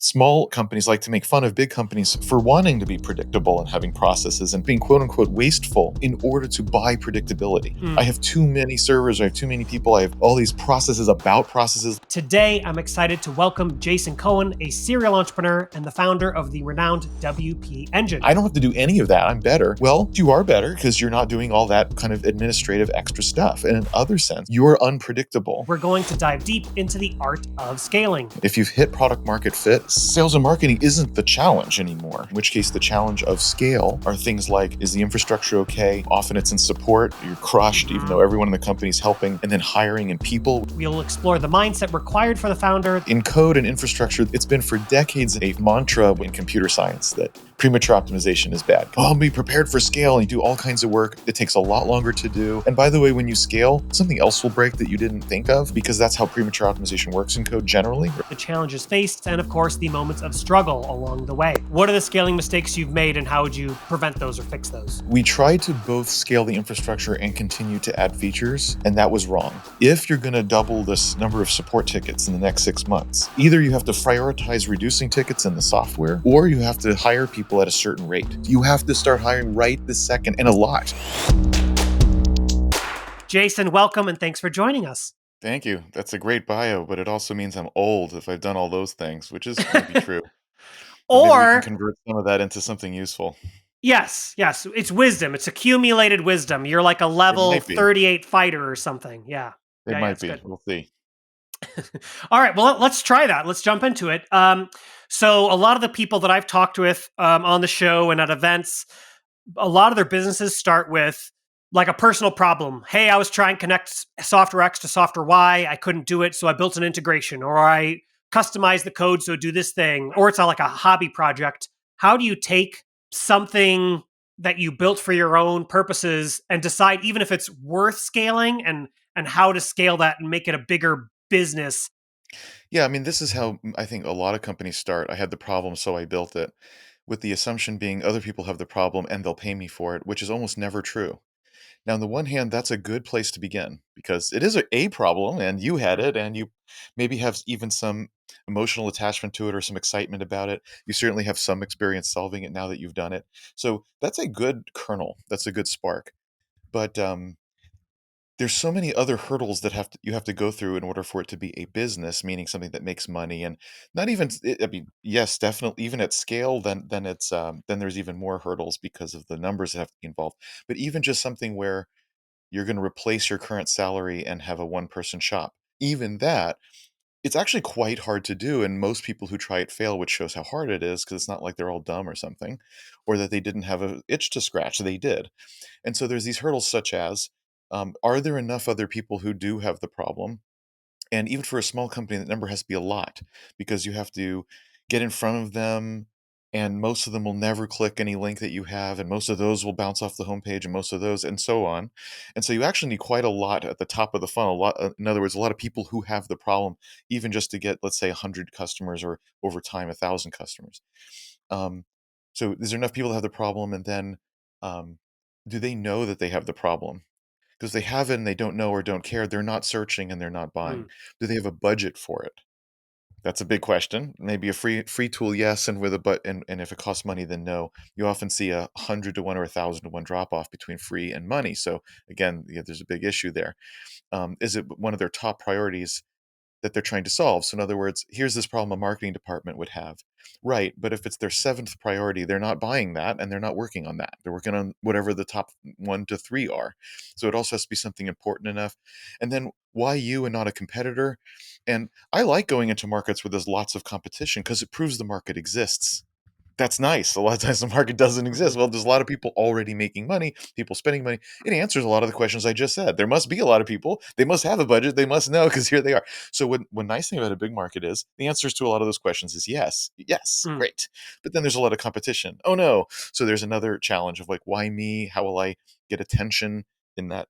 Small companies like to make fun of big companies for wanting to be predictable and having processes and being quote unquote wasteful in order to buy predictability. I have too many servers, I have too many people, I have all these processes about processes. Today, I'm excited to welcome Jason Cohen, a serial entrepreneur and the founder of the renowned WP Engine. I don't have to do any of that. I'm better. Well, you are better because you're not doing all that kind of administrative extra stuff. And in other sense, you're unpredictable. We're going to dive deep into the art of scaling. If you've hit product market fit, sales and marketing isn't the challenge anymore. In which case, the challenge of scale are things like, is the infrastructure okay? Often it's in support. You're crushed, even though everyone in the company is helping. And then hiring and people. We'll explore the mindset required for the founder. In code and infrastructure, it's been for decades a mantra in computer science that premature optimization is bad. Oh, be prepared for scale and you do all kinds of work. It takes a lot longer to do. And by the way, when you scale, something else will break that you didn't think of because that's how premature optimization works in code generally. The challenges faced and of course the moments of struggle along the way. What are the scaling mistakes you've made and how would you prevent those or fix those? We tried to both scale the infrastructure and continue to add features, and that was wrong. If you're going to double this number of support tickets in the next 6 months, either you have to prioritize reducing tickets in the software, or you have to hire people at a certain rate. You have to start hiring right this second, and a lot. Jason, welcome and thanks for joining us. Thank you. That's a great bio, but it also means I'm old if I've done all those things, which is maybe true. But maybe we can convert some of that into something useful. Yes. It's wisdom. It's accumulated wisdom. You're like a level 38 fighter or something. Yeah. It might be. Good. We'll see. All right. Well, let's try that. Let's jump into it. So a lot of the people that I've talked with on the show and at events, a lot of their businesses start with like a personal problem. Hey, I was trying to connect software X to software Y. I couldn't do it. So I built an integration, or I customized the code so do this thing, or it's like a hobby project. How do you take something that you built for your own purposes and decide even if it's worth scaling and how to scale that and make it a bigger business? Yeah, I mean, this is how I think a lot of companies start. I had the problem, so I built it, with the assumption being other people have the problem and they'll pay me for it, which is almost never true. Now, on the one hand, that's a good place to begin because it is a problem and you had it and you maybe have even some emotional attachment to it or some excitement about it. You certainly have some experience solving it now that you've done it. So that's a good kernel. That's a good spark. But there's so many other hurdles that you have to go through in order for it to be a business, meaning something that makes money, and not even. I mean, yes, definitely, even at scale, then it's then there's even more hurdles because of the numbers that have to be involved. But even just something where you're going to replace your current salary and have a one-person shop, even that, it's actually quite hard to do, and most people who try it fail, which shows how hard it is because it's not like they're all dumb or something, or that they didn't have a itch to scratch. They did. And so there's these hurdles such as, are there enough other people who do have the problem? And even for a small company, that number has to be a lot because you have to get in front of them, and most of them will never click any link that you have, and most of those will bounce off the homepage, and most of those, and so on. And so you actually need quite a lot at the top of the funnel. In other words, a lot of people who have the problem, even just to get, let's say, 100 customers or over time 1,000 customers. Um, so is there enough people to have the problem, and then do they know that they have the problem? Because they have it and they don't know or don't care, they're not searching and they're not buying. Do they have a budget for it? That's a big question. Maybe a free tool, yes, and with a and if it costs money, then no. You often see 100 to 1 or 1,000 to 1 drop off between free and money. So again, yeah, there's a big issue there. Is it one of their top priorities that they're trying to solve? So in other words, here's this problem a marketing department would have. Right, but if it's their 7th priority, they're not buying that and they're not working on that. They're working on whatever the top 1 to 3 are. So it also has to be something important enough. And then why you and not a competitor? And I like going into markets where there's lots of competition because it proves the market exists. That's nice. A lot of times the market doesn't exist. Well, there's a lot of people already making money, people spending money. It answers a lot of the questions I just said. There must be a lot of people. They must have a budget. They must know because here they are. So one nice thing about a big market is the answers to a lot of those questions is yes. Yes, great. But then there's a lot of competition. Oh no. So there's another challenge of like, why me? How will I get attention in the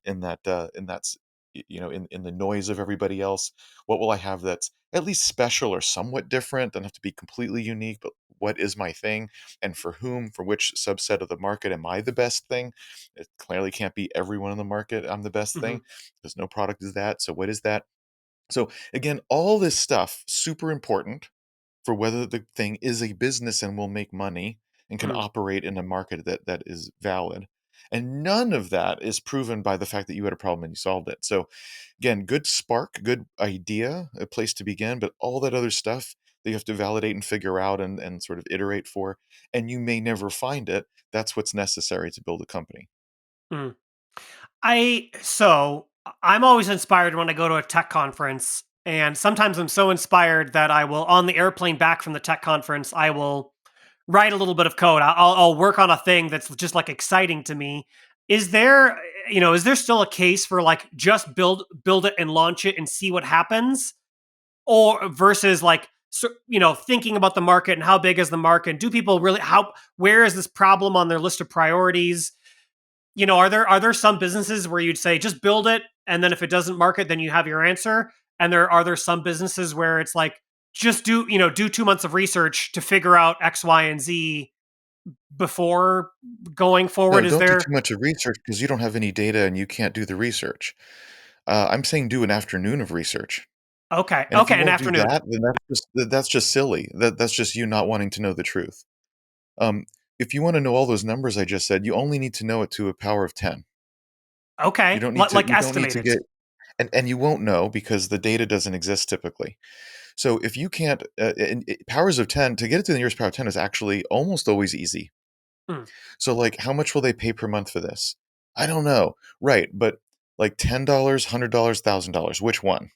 noise of everybody else? What will I have that's at least special or somewhat different? Doesn't have to be completely unique, but what is my thing, and for whom, for which subset of the market am I the best thing? It clearly can't be everyone in the market I'm the best thing because no product is that. So what is that? So again, all this stuff super important for whether the thing is a business and will make money and can Mm, operate in a market that is valid. And none of that is proven by the fact that you had a problem and you solved it. So again, good spark, good idea, a place to begin, but all that other stuff that you have to validate and figure out and sort of iterate for, and you may never find it. That's what's necessary to build a company. mm. I'm always inspired when I go to a tech conference, and sometimes I'm so inspired that I will, on the airplane back from the tech conference, I will write a little bit of code. I'll work on a thing that's just like exciting to me. Is there, is there still a case for like just build it and launch it and see what happens, or versus like thinking about the market and how big is the market? Do people really how where is this problem on their list of priorities? Are there some businesses where you'd say just build it, and then if it doesn't market, then you have your answer? And are there some businesses where it's like just do 2 months of research to figure out X, Y, and Z before going forward? No, Is don't do there too much of research because you don't have any data and you can't do the research. I'm saying do an afternoon of research. okay, And if you okay, an won't do afternoon. that, then that's just silly. That's just you not wanting to know the truth. Um, if you want to know all those numbers I just said, you only need to know it to a power of 10. Okay, like You don't need estimate to it. get and you won't know because the data doesn't exist typically. So if you can't powers of 10 to get it to the nearest power of 10 is actually almost always easy. Mm, So like how much will they pay per month for this? I don't know. Right, but like $10, $100, $1,000, which one?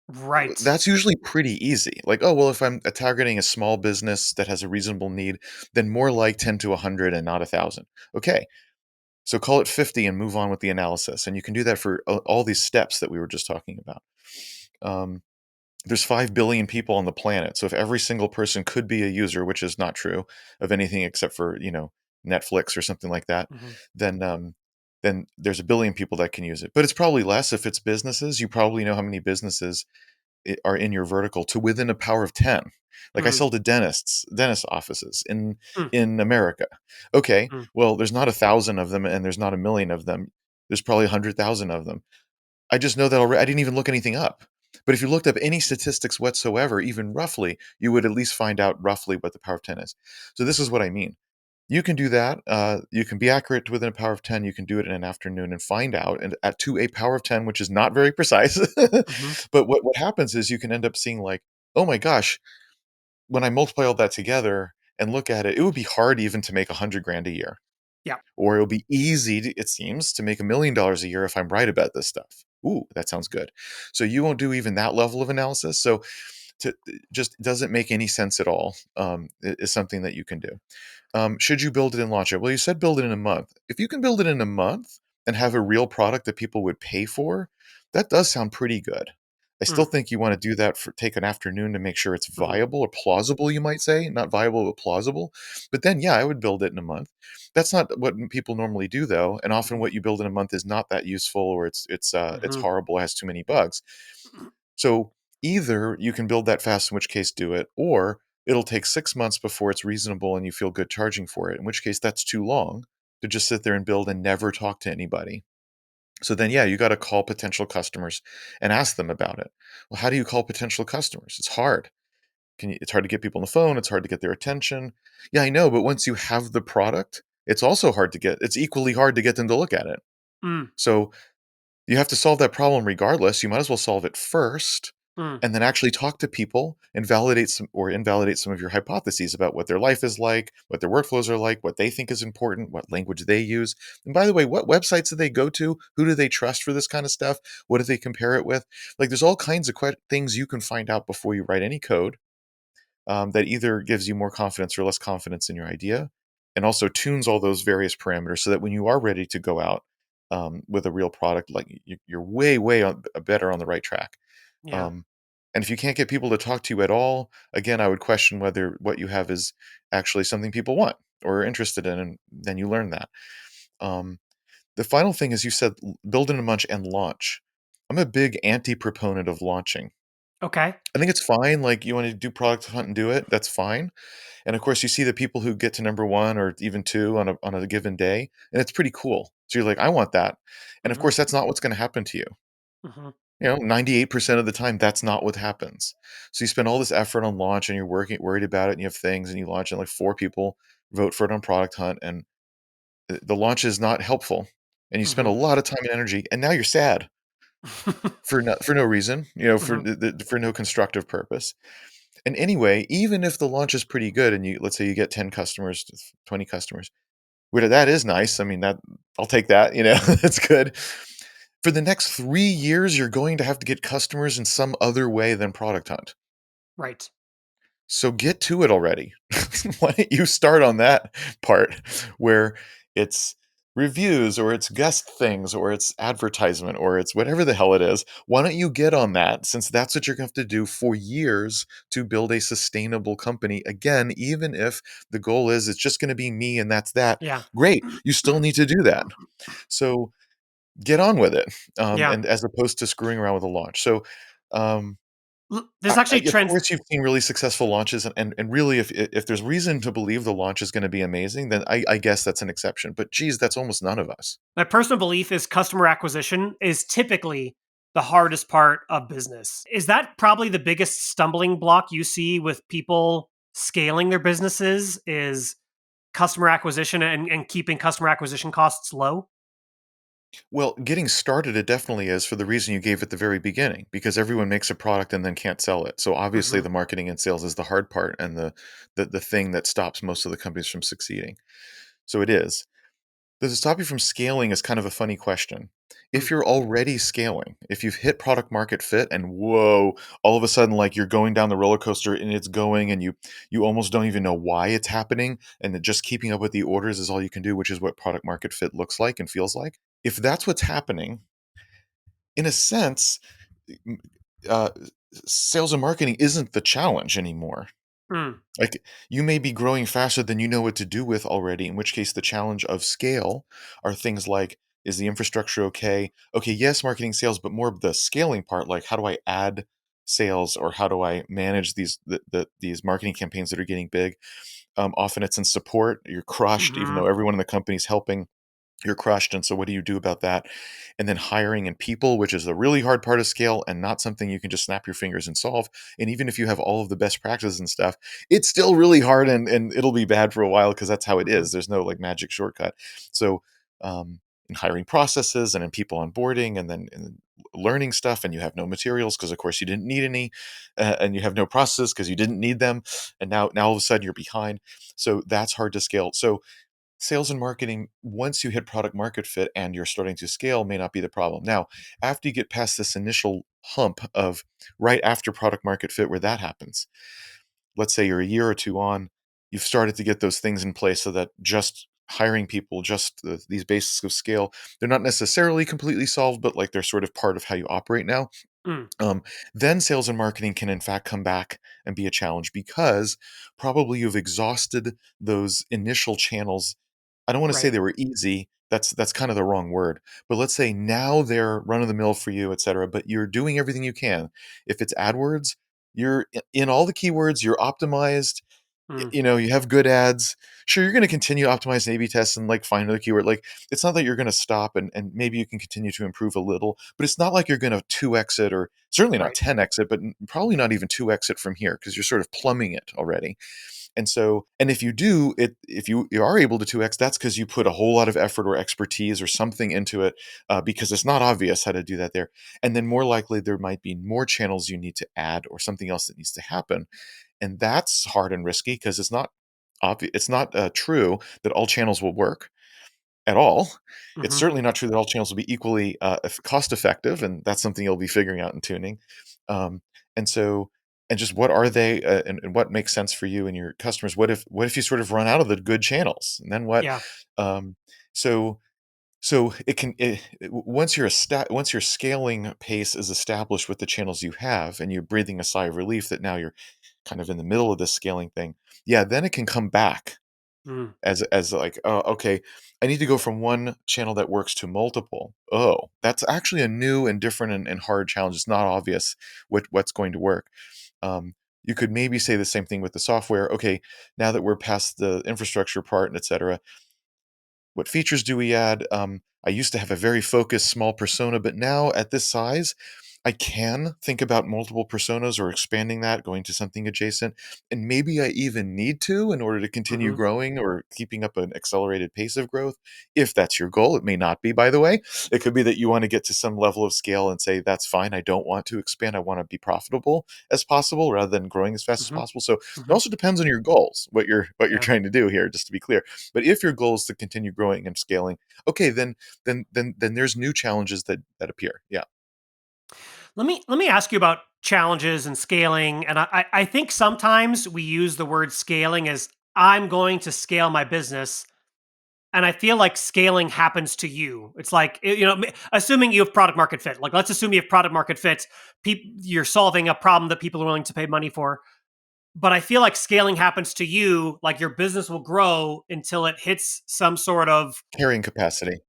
right. That's usually pretty easy. Like, oh, well, if I'm targeting a small business that has a reasonable need, then more like 10 to 100 and not 1,000. Okay. So call it 50 and move on with the analysis. And you can do that for all these steps that we were just talking about. Um, there's 5 billion people on the planet. So if every single person could be a user, which is not true of anything except for, Netflix or something like that, Hmm. then then there's a billion people that can use it. But it's probably less if it's businesses. You probably know how many businesses are in your vertical to within a power of 10. Like I Hmm. sell to dentist offices in Mm, America. Okay, mm, well, there's not 1,000 of them and there's not a million of them. There's probably 100,000 of them. I just know that already. I didn't even look anything up. But if you looked up any statistics whatsoever, even roughly, you would at least find out roughly what the power of 10 is. So this is what I mean. You can do that. You can be accurate within a power of 10. You can do it in an afternoon and find out and at to a power of 10, which is not very precise. hmm. But what happens is you can end up seeing like, oh my gosh, when I multiply all that together and look at it, it would be hard even to make 100 grand a year. Yeah. Or it'll be easy, it seems, to make $1 million a year if I'm right about this stuff. Ooh, that sounds good. So you won't do even that level of analysis. So to just doesn't make any sense at all. Is something that you can do. Should you build it and launch it? Well, you said build it in a month. If you can build it in a month and have a real product that people would pay for, that does sound pretty good. I still Mm, think you want to do that for take an afternoon to make sure it's hmm. viable or plausible, you might say. Not viable, but plausible. But then, yeah, I would build it in a month. That's not what people normally do, though. And often, what you build in a month is not that useful, or it's Hmm. horrible, it has too many bugs. So either you can build that fast, in which case do it, or it'll take 6 months before it's reasonable and you feel good charging for it, in which case that's too long to just sit there and build and never talk to anybody. So then, yeah, you got to call potential customers and ask them about it. Well, how do you call potential customers? It's hard. It's hard to get people on the phone. It's hard to get their attention. Yeah, I know, but once you have the product, it's also hard to get. It's equally hard to get them to look at it. Mm, So you have to solve that problem regardless. You might as well solve it first mm, and then actually talk to people and validate some or invalidate some of your hypotheses about what their life is like, what their workflows are like, what they think is important, what language they use. And by the way, what websites do they go to? Who do they trust for this kind of stuff? What do they compare it with? Like there's all kinds of things you can find out before you write any code that either gives you more confidence or less confidence in your idea, and also tunes all those various parameters so that when you are ready to go out with a real product, like you're way better on the right track. yeah. Um, and if you can't get people to talk to you at all, again, I would question whether what you have is actually something people want or are interested in, and then you learn that. Um, the final thing is you said build in a bunch and launch. I'm a big anti-proponent of launching. Okay. I think it's fine. Like you want to do product hunt and do it, that's fine. And of course, you see the people who get to number one or even two on a given day, and it's pretty cool. So you're like, I want that. And of Hmm. course, that's not what's going to happen to you. Hmm. 98% of the time, that's not what happens. So you spend all this effort on launch and you're worried about it and you have things and you launch and like 4 people vote for it on Product Hunt and the launch is not helpful. And you spend a Mhm. lot of time and energy and now you're sad for no reason, Mhm. for no constructive purpose. And anyway, even if the launch is pretty good and let's say you get 10 customers, 20 customers, where that is nice. I mean, that I'll take that, that's good. For the next 3 years, you're going to have to get customers in some other way than Product Hunt. Right. So get to it already. Why don't you start on that part where it's reviews or it's guest things or it's advertisement or it's whatever the hell it is? Why don't you get on that since that's what you're going to have to do for years to build a sustainable company? Again, even if the goal is it's just going to be me and that's that, Yeah. great. You still need to do that. So get on with it, Yeah. and as opposed to screwing around with the launch. So, um, There's actually of trends. course, you've seen really successful launches, and really, if there's reason to believe the launch is going to be amazing, then I guess that's an exception. But geez, that's almost none of us. My personal belief is customer acquisition is typically the hardest part of business. Is that probably the biggest stumbling block you see with people scaling their businesses is customer acquisition and keeping customer acquisition costs low? Well, getting started, it definitely is for the reason you gave at the very beginning, because everyone makes a product and then can't sell it. So obviously, Mhm. the marketing and sales is the hard part and the thing that stops most of the companies from succeeding. So it is. Does it stop you from scaling is kind of a funny question. Mm. If you're already scaling, if you've hit product market fit and whoa, all of a sudden like you're going down the roller coaster and it's going and you almost don't even know why it's happening and that just keeping up with the orders is all you can do, which is what product market fit looks like and feels like. If that's what's happening, in a sense, m- uh, sales and marketing isn't the challenge anymore. Mm. Like, you may be growing faster than you know what to do with already, in which case the challenge of scale are things like, is the infrastructure okay? Okay, yes, marketing sales, but more of the scaling part, like how do I add sales or how do I manage these marketing campaigns that are getting big? Often it's in support. You're crushed, even though Mhm. everyone in the company is helping, you're crushed. And so what do you do about that? And then hiring and people, which is the really hard part of scale and not something you can just snap your fingers and solve. And even if you have all of the best practices and stuff, it's still really hard and it'll be bad for a while because that's how it Mhm. is. There's no like magic shortcut. So in hiring processes and in people onboarding and then in learning stuff, and you have no materials because of course you didn't need any, and you have no processes because you didn't need them, and now all of a sudden you're behind. So that's hard to scale. So sales and marketing, once you hit product market fit and you're starting to scale, may not be the problem. Now, after you get past this initial hump of right after product market fit, where that happens, let's say you're a year or two on, you've started to get those things in place so that just hiring people, just these basics of scale, they're not necessarily completely solved, but like they're sort of part of how you operate now. Mm. um, then sales and marketing can in fact come back and be a challenge because probably you've exhausted those initial channels. I don't want to say Right. they were easy. That's kind of the wrong word. But let's say now they're run of the mill for you, et cetera. But you're doing everything you can. If it's AdWords, you're in all the keywords, you're optimized, Mm. you have good ads. Sure, you're going to continue to optimize and A/B tests and like find another keyword. Like it's not that you're going to stop and maybe you can continue to improve a little, but it's not like you're going to 2x it or certainly not Right. 10x it, but probably not even 2x it from here because you're sort of plumbing it already. And so, and if you do it, if you are able to 2x, that's because you put a whole lot of effort or expertise or something into it, because it's not obvious how to do that there. And then more likely there might be more channels you need to add or something else that needs to happen, and that's hard and risky because it's not obvious. It's not true that all channels will work at all. It's Mhm. certainly not true that all channels will be equally cost effective, and that's something you'll be figuring out and tuning. Um, and so, and just what are they, and what makes sense for you and your customers? What if you sort of run out of the good channels, and then what? Yeah. Um, so so once your scaling pace is established with the channels you have, and you're breathing a sigh of relief that now you're kind of in the middle of this scaling thing, yeah, then it can come back Mm. as like, oh, okay, I need to go from one channel that works to multiple. Oh, that's actually a new and different and hard challenge. It's not obvious what's going to work. You could maybe say the same thing with the software. Okay, now that we're past the infrastructure part and et cetera, what features do we add? I used to have a very focused small persona, but now at this size, I can think about multiple personas or expanding that, going to something adjacent, and maybe I even need to in order to continue Hmm. growing or keeping up an accelerated pace of growth. If that's your goal, it may not be, by the way. It could be that you want to get to some level of scale and say, that's fine. I don't want to expand. I want to be profitable as possible rather than growing as fast as Hmm. possible. So it Hmm. also depends on your goals, what you're Yeah. trying to do here, just to be clear. But if your goal is to continue growing and scaling, okay, then there's new challenges that appear. Yeah. Let me ask you about challenges and scaling. And I think sometimes we use the word scaling as I'm going to scale my business. And I feel like scaling happens to you. It's like, assuming you have product market fit. Like, let's assume you have product market fit. You're solving a problem that people are willing to pay money for. But I feel like scaling happens to you. Like your business will grow until it hits some sort of, Carrying capacity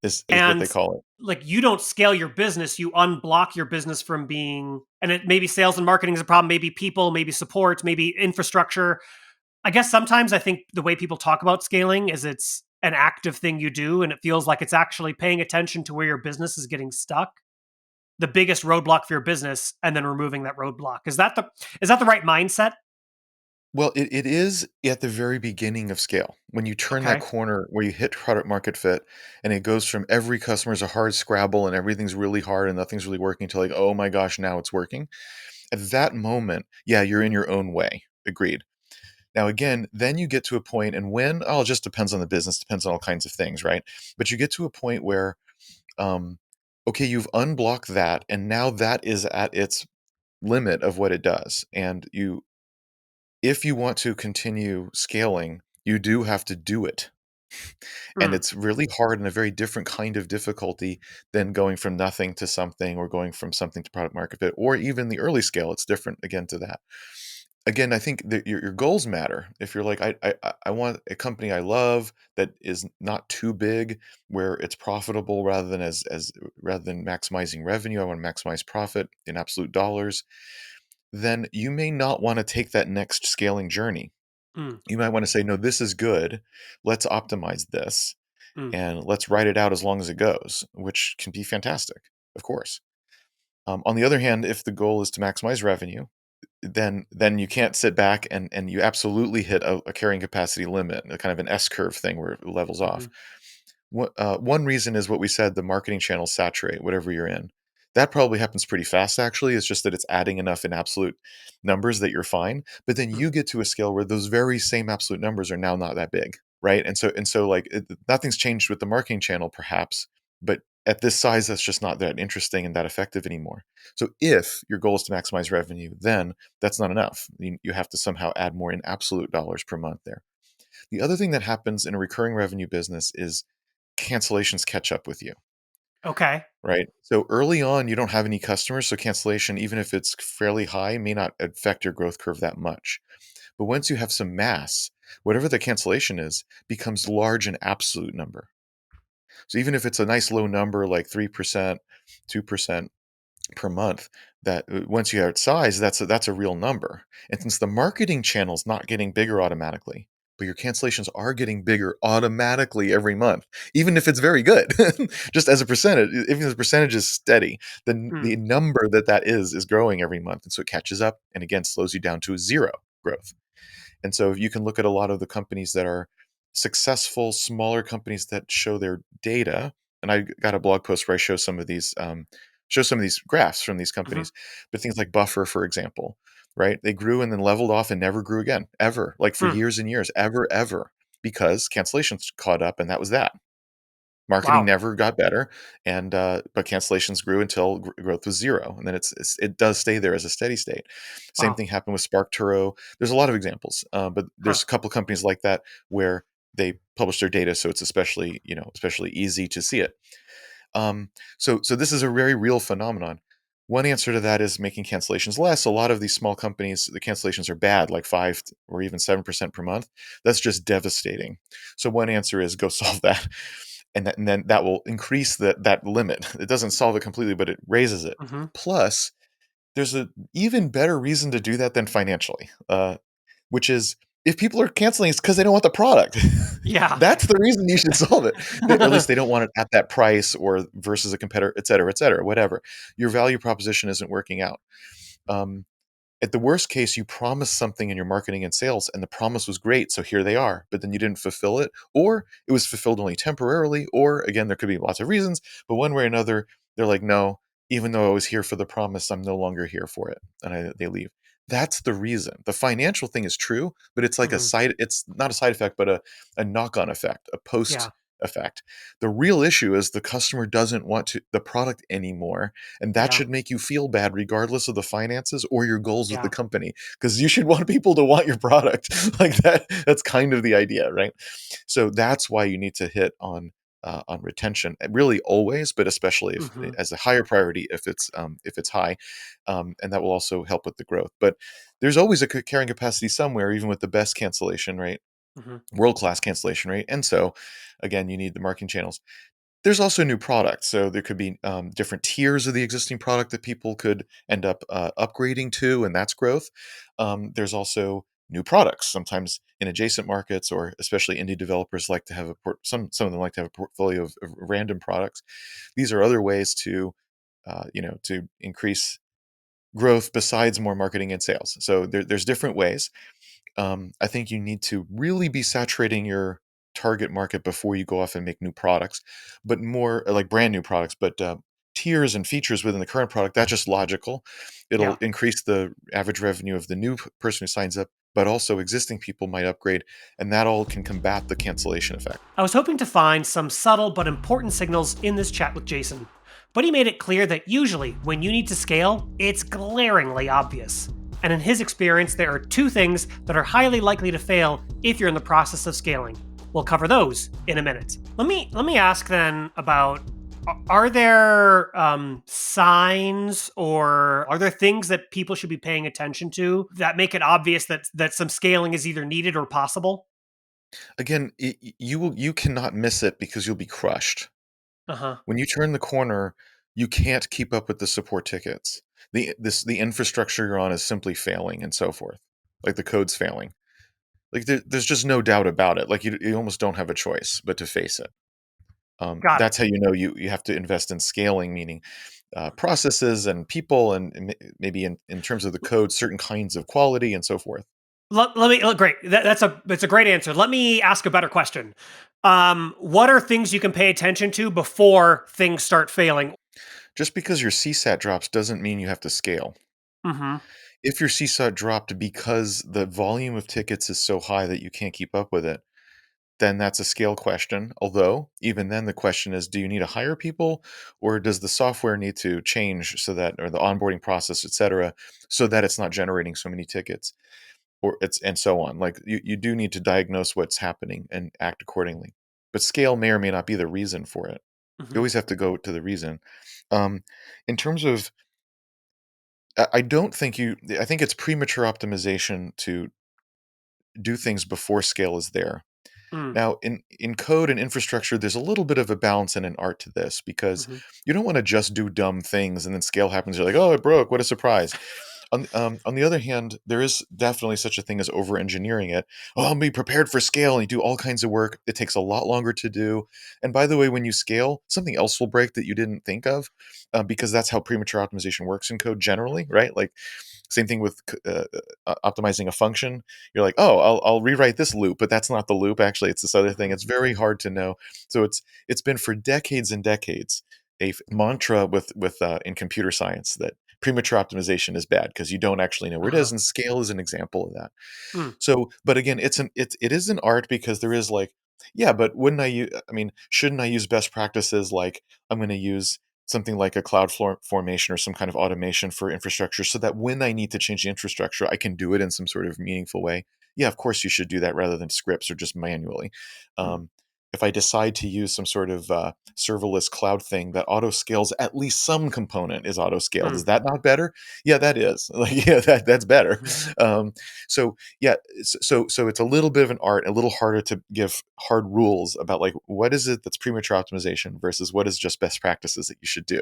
is what they and call it. like you don't scale your business, you unblock your business from being, and it maybe sales and marketing is a problem, maybe people, maybe support, maybe infrastructure. I guess sometimes I think the way people talk about scaling is it's an active thing you do, and it feels like it's actually paying attention to where your business is getting stuck, the biggest roadblock for your business, and then removing that roadblock. Is that the right mindset? Well, it is at the very beginning of scale. When you turn that Okay. corner where you hit product market fit and it goes from every customer is a hard Scrabble and everything's really hard and nothing's really working to like, oh my gosh, now it's working. At that moment, yeah, you're in your own way. Agreed. Now, again, then you get to a point, and when, oh, it just depends on the business, depends on all kinds of things, right? But you get to a point where, um, okay, you've unblocked that, and now that is at its limit of what it does. And if you want to continue scaling, you do have to do it. And Mm, it's really hard and a very different kind of difficulty than going from nothing to something or going from something to product market fit or even the early scale. It's different again to that. Again, I think that your goals matter. If you're like, I want a company I love that is not too big, where it's profitable rather than maximizing revenue. I want to maximize profit in absolute dollars. Then you may not want to take that next scaling journey. mm, You might want to say, no, this is good. Let's optimize this mm, and let's write it out as long as it goes, which can be fantastic, of course. On the other hand, if the goal is to maximize revenue, then you can't sit back and you absolutely hit a carrying capacity limit, a kind of an S curve thing where it levels off. mhm, One reason is what we said: the marketing channels saturate whatever you're in. That probably happens pretty fast. Actually, it's just that it's adding enough in absolute numbers that you're fine. But then mm. you get to a scale where those very same absolute numbers are now not that big, right? And so like nothing's changed with the marketing channel, perhaps, but at this size, that's just not that interesting and that effective anymore. So if your goal is to maximize revenue, then that's not enough. You have to somehow add more in absolute dollars per month there. The other thing that happens in a recurring revenue business is cancellations catch up with you, Okay. right? So early on, you don't have any customers, so cancellation, even if it's fairly high, may not affect your growth curve that much. But once you have some mass, whatever the cancellation is becomes large in absolute number. So even if it's a nice low number like 3%, 2% per month, that once you have size, that's a real number. And since the marketing channel's not getting bigger automatically, but your cancellations are getting bigger automatically every month, even if it's very good, just as a percentage, even if the percentage is steady, then Mm, the number that is growing every month, and so it catches up and again slows you down to zero growth. And so you can look at a lot of the companies that are successful, smaller companies that show their data. And I got a blog post where I show some of these graphs from these mhm, companies, but things like Buffer, for example, right? They grew and then leveled off and never grew again, ever, like for mm. years and years, ever, because cancellations caught up, and that was that. Marketing Wow. never got better, and but cancellations grew until growth was zero, and then it does stay there as a steady state. Same Wow. thing happened with SparkTuro. There's a lot of examples, but Huh. there's a couple companies like that where they publish their data, so it's especially easy to see it. Um, so this is a very real phenomenon. One answer to that is making cancellations less. A lot of these small companies, the cancellations are bad, like 5 or even 7% per month. That's just devastating. So one answer is go solve that, and then that will increase that limit. It doesn't solve it completely, but it raises it. Mhm. Plus, there's an even better reason to do that than financially, which is If people are canceling, it's because they don't want the product. Yeah. That's the reason you should solve it. Or at least they don't want it at that price or versus a competitor, et cetera, whatever. Your value proposition isn't working out. Um, at the worst case, you promised something in your marketing and sales, and the promise was great, so here they are, but then you didn't fulfill it, or it was fulfilled only temporarily, or again, there could be lots of reasons, but one way or another, they're like, no, even though I was here for the promise, I'm no longer here for it, and they leave. That's the reason. The financial thing is true, but it's like Mhm. it's not a side effect, but a knock-on effect, a post Yeah. effect. The real issue is the customer doesn't want the product anymore, and that Yeah. should make you feel bad regardless of the finances or your goals with the Yeah. company, because you should want people to want your product. Like that's kind of the idea, right? So that's why you need to hit on retention, really always, but especially if Mhm. as a higher priority if it's high, and that will also help with the growth. But there's always a carrying capacity somewhere, even with the best cancellation rate, Mhm. world class cancellation rate. And so again, you need the marketing channels. There's also new products, so there could be different tiers of the existing product that people could end up upgrading to, and that's growth. There's also new products. Sometimes in adjacent markets, or especially indie developers, like to have some of them like to have a portfolio of random products. These are other ways to to increase growth besides more marketing and sales. So there's different ways. I think you need to really be saturating your target market before you go off and make new products, but more like brand new products, but tiers and features within the current product, that's just logical. It'll Yeah. increase the average revenue of the new person who signs up, but also existing people might upgrade, and that all can combat the cancellation effect. I was hoping to find some subtle but important signals in this chat with Jason, but he made it clear that usually when you need to scale, it's glaringly obvious. And in his experience, there are two things that are highly likely to fail if you're in the process of scaling. We'll cover those in a minute. Let me ask then about, are there signs, or are there things that people should be paying attention to that make it obvious that some scaling is either needed or possible? Again, you cannot miss it because you'll be crushed. Uh huh. When you turn the corner, you can't keep up with the support tickets. The infrastructure you're on is simply failing and so forth. Like the code's failing. Like there's just no doubt about it. Like you almost don't have a choice but to face it. Got it. That's how you know you have to invest in scaling, meaning processes and people, and maybe in terms of the code, certain kinds of quality and so forth. Let me great. That's a great answer. Let me ask a better question. What are things you can pay attention to before things start failing? Just because your CSAT drops doesn't mean you have to scale. Hmm. If your CSAT dropped because the volume of tickets is so high that you can't keep up with it, then that's a scale question. Although, even then, the question is, do you need to hire people, or does the software need to change so that, or the onboarding process, et cetera, so that it's not generating so many tickets, or it's and so on. Like you do need to diagnose what's happening and act accordingly. But scale may or may not be the reason for it. You Hmm. always have to go to the reason. Um, in terms of, I don't think you. I think it's premature optimization to do things before scale is there. Mm. Now, in code and infrastructure, there's a little bit of a balance and an art to this, because Hmm. you don't want to just do dumb things and then scale happens. You're like, oh, it broke. What a surprise. On the other hand, there is definitely such a thing as over engineering it. Oh, I'll be prepared for scale, and you do all kinds of work. It takes a lot longer to do. And by the way, when you scale, something else will break that you didn't think of, because that's how premature optimization works in code generally, right? Like same thing with optimizing a function. You're like, oh, I'll rewrite this loop, but that's not the loop. Actually, it's this other thing. Hmm. It's very hard to know. So it's been for decades and decades a mantra with in computer science that premature optimization is bad because you don't actually know where it is, Uh-huh. and scale is an example of that. Mm. So, but again, it is an art, because there is like, yeah, but wouldn't I use, I mean, shouldn't I use best practices, like I'm going to use something like a cloud formation or some kind of automation for infrastructure, so that when I need to change the infrastructure, I can do it in some sort of meaningful way? Yeah, of course you should do that rather than scripts or just manually. Mm. um, if I decide to use some sort of serverless cloud thing that auto scales, at least some component is auto scaled. Is Mm. that not better? Yeah, that is. Like, yeah, that's better. Mhm. um, so yeah, so it's a little bit of an art, a little harder to give hard rules about, like, what is it that's premature optimization versus what is just best practices that you should do.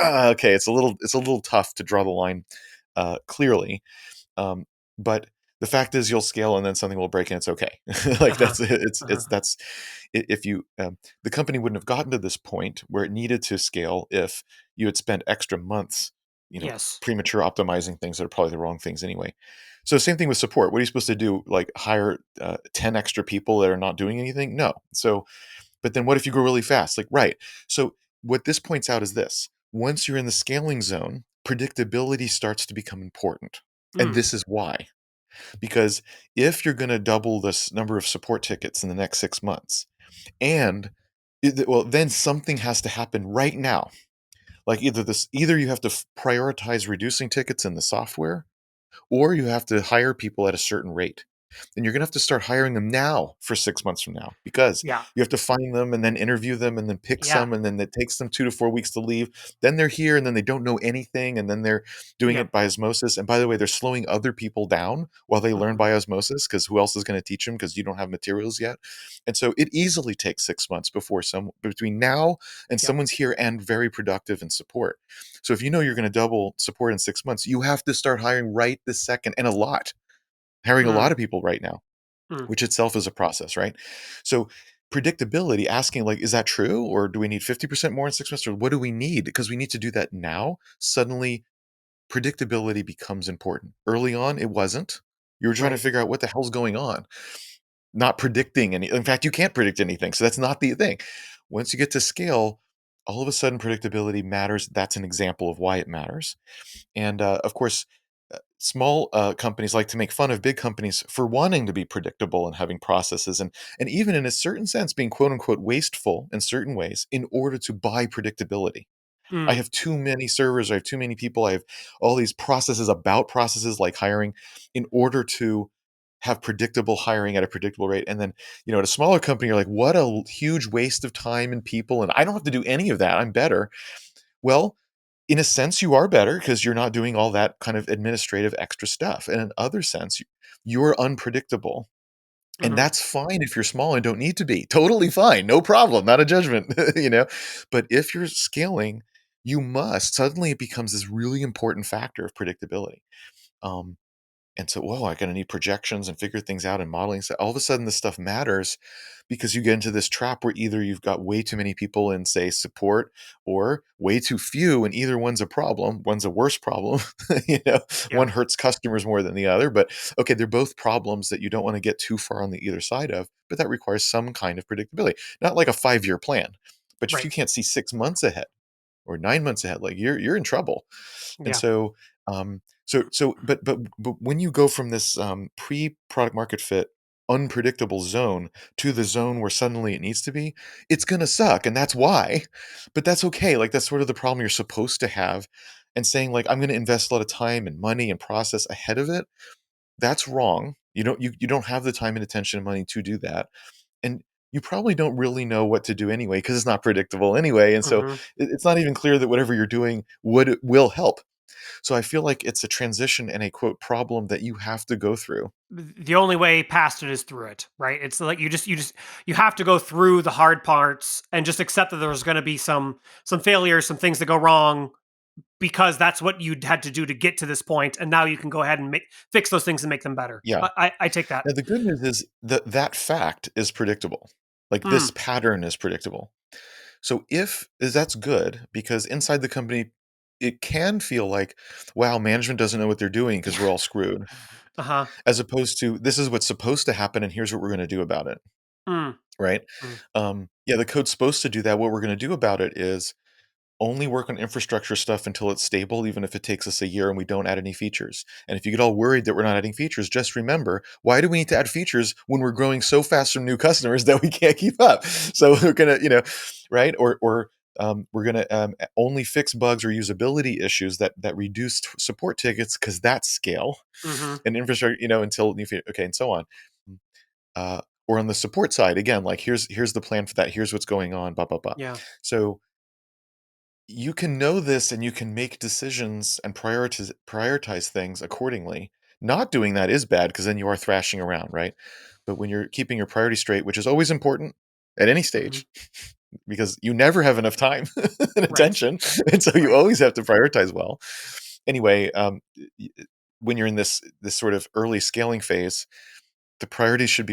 Okay, it's a little tough to draw the line clearly. But The fact is you'll scale and then something will break and it's okay. Like Uh-huh. that's it's Uh-huh. that's if you the company wouldn't have gotten to this point where it needed to scale if you had spent extra months, Yes. premature optimizing things that are probably the wrong things anyway. So same thing with support. What are you supposed to do? Like hire 10 extra people that are not doing anything? No. So, but then what if you grow really fast? Like, right. So what this points out is this: once you're in the scaling zone, predictability starts to become important. And Mm. this is why. Because if you're going to double this number of support tickets in the next 6 months, and well, then something has to happen right now. Like either you have to prioritize reducing tickets in the software, or you have to hire people at a certain rate. And you're going to have to start hiring them now for 6 months from now, because Yeah. you have to find them and then interview them and then pick Yeah. some. And then it takes them 2 to 4 weeks to leave. Then they're here and then they don't know anything. And then they're doing Yep. it by osmosis. And by the way, they're slowing other people down while they learn Mhm. by osmosis, because who else is going to teach them, because you don't have materials yet. And so it easily takes 6 months before between now and Yep. someone's here and very productive in support. So if you know you're going to double support in 6 months, you have to start hiring right this second, and a lot, hiring a lot Mm. of people right now, Mm. which itself is a process, right? So predictability, asking like, is that true? Or do we need 50% more in 6 months? Or what do we need? Because we need to do that now. Suddenly predictability becomes important. Early on, it wasn't. You were trying to Right. figure out what the hell's going on, not predicting any. In fact, you can't predict anything. So that's not the thing. Once you get to scale, all of a sudden predictability matters. That's an example of why it matters. And of course, small companies like to make fun of big companies for wanting to be predictable and having processes, and even in a certain sense being quote unquote wasteful in certain ways in order to buy predictability. I Mm. have too many servers, I have too many people, I have all these processes about processes like hiring in order to have predictable hiring at a predictable rate. And then, at a smaller company, you're like, what a huge waste of time and people. And I don't have to do any of that. I'm better. Well, in a sense, you are better because you're not doing all that kind of administrative extra stuff. And in other sense, you're unpredictable. And Mhm. that's fine if you're small and don't need to be. Totally fine. No problem. Not a judgment, you know. But if you're scaling, you must. Suddenly it becomes this really important factor of predictability. Um, and so, whoa, I'm going to need projections and figure things out and modeling. So all of a sudden, this stuff matters because you get into this trap where either you've got way too many people in, say, support, or way too few, and either one's a problem. One's a worse problem. you know, Yeah. one hurts customers more than the other. But okay, they're both problems that you don't want to get too far on the either side of. But that requires some kind of predictability, not like a 5 year plan. But if Right. you can't see 6 months ahead or 9 months ahead, like you're in trouble. And Yeah. so, but when you go from this pre-product market fit unpredictable zone to the zone where suddenly it needs to be, it's gonna suck, and that's why. But that's okay. Like that's sort of the problem you're supposed to have. And saying like I'm gonna invest a lot of time and money and process ahead of it, that's wrong. You don't have the time and attention and money to do that. And you probably don't really know what to do anyway because it's not predictable anyway. And so Mhm. it's not even clear that whatever you're doing will help. So I feel like it's a transition and a quote problem that you have to go through. The only way past it is through it, right? It's like you have to go through the hard parts and just accept that there's going to be some failures, some things that go wrong because that's what you had to do to get to this point, and now you can go ahead and fix those things and make them better. Yeah. I take that. Now the good news is that that fact is predictable. Like this Mm. pattern is predictable. So if is that's good because inside the company it can feel like, wow, management doesn't know what they're doing because we're Yeah. all screwed. Uh-huh. As opposed to this is what's supposed to happen and here's what we're going to do about it. Mm. Right. Mm. Yeah, the code's supposed to do that. What we're going to do about it is only work on infrastructure stuff until it's stable, even if it takes us a year and we don't add any features. And if you get all worried that we're not adding features, just remember, why do we need to add features when we're growing so fast from new customers that we can't keep up? So we're gonna, right? Or we're gonna only fix bugs or usability issues that reduce support tickets because that's scale Mhm. and infrastructure, until new feature, okay, and so on. Uh, or on the support side, again, like here's the plan for that. Here's what's going on. Blah blah blah. Yeah. So you can know this and you can make decisions and prioritize things accordingly. Not doing that is bad because then you are thrashing around, right? But when you're keeping your priority straight, which is always important at any Mhm. stage, because you never have enough time and Right. attention, and so you Right. always have to prioritize well. Anyway, when you're in this sort of early scaling phase, the priorities should